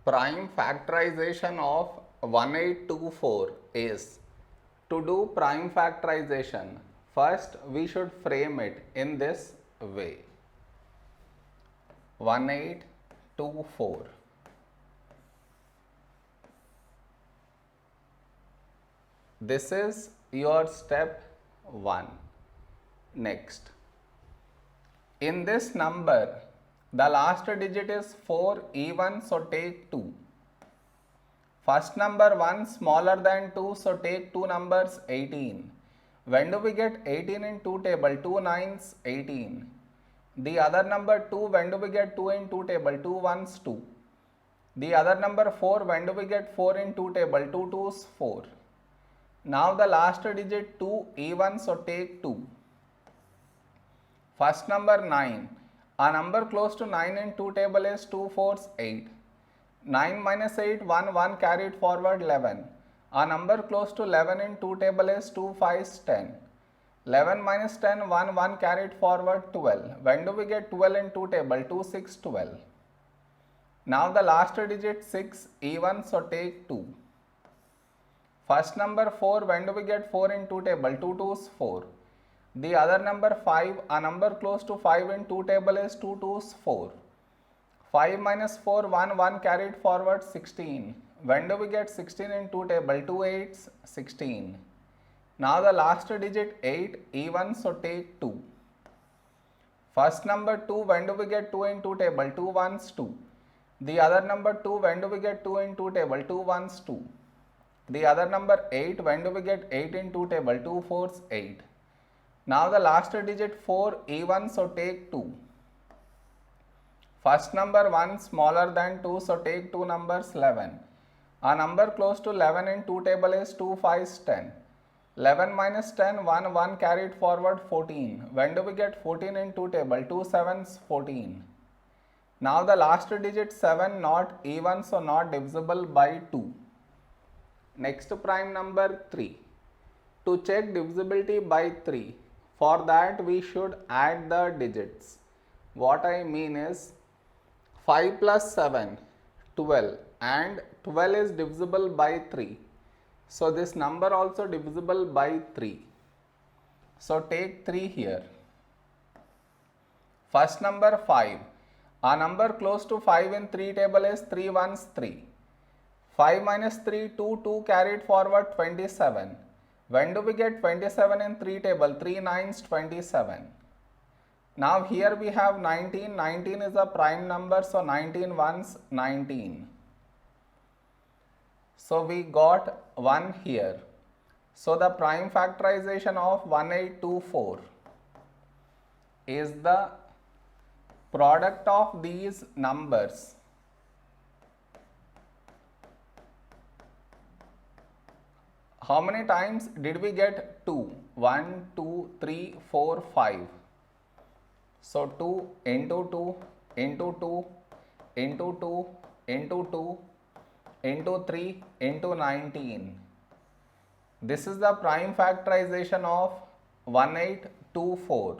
Prime factorization of 1824 is, to do prime factorization, first we should frame it in this way. 1824. This is your step 1. Next, in this number, the last digit is 4 even, so take 2. First number 1 smaller than 2, so take two numbers 18. When do we get 18 in 2 table? 2 nines 18. The other number 2, when do we get 2 in 2 table? 2 ones 2. The other number 4, when do we get 4 in 2 table? 2 twos 4. Now the last digit 2 even, so take 2. First number 9. A number close to 9 in 2 table is 2 fours 8. 9 minus 8, 1, 1 carried forward 11. A number close to 11 in 2 table is 2 fives 10. 11 minus 10, 1, 1 carried forward 12. When do we get 12 in 2 table? 2 6 12. Now the last digit 6 even, so take 2. First number 4, when do we get 4 in 2 table? 2 twos 4. The other number 5, a number close to 5 in 2 table is 2 twos 4. 5 minus 4, 1, 1 carried forward 16. When do we get 16 in 2 table? 2 eights 16. Now the last digit 8 even, so take 2. First number 2, when do we get 2 in 2 table? 2 ones 2. The other number 2, when do we get 2 in 2 table? 2 ones 2. The other number 8, when do we get 8 in 2 table? 2 fours 8. Now the last digit 4 even, so take 2. First number 1 smaller than 2, so take two numbers 11. A number close to 11 in 2 table is 2 fives 10. 11 minus 10, 1, 1 carried forward 14. When do we get 14 in 2 table? 2 sevens 14. Now the last digit 7 not even, so not divisible by 2. Next prime number 3. To check divisibility by 3, for that we should add the digits. What I mean is 5 plus 7, 12, and 12 is divisible by 3. So this number also divisible by 3. So take 3 here. First number 5. A number close to 5 in 3 table is 3 ones 3. 5 minus 3, 2, 2 carried forward 27. When do we get 27 in 3 table? 3 nines 27. Now here we have 19. 19 is a prime number, so 19 ones 19. So we got 1 here. So the prime factorization of 1824 is the product of these numbers. How many times did we get 2? 1, 2, 3, 4, 5. So 2 into 2 into 2 into 2 into 2 into 3 into 19. This is the prime factorization of 1824.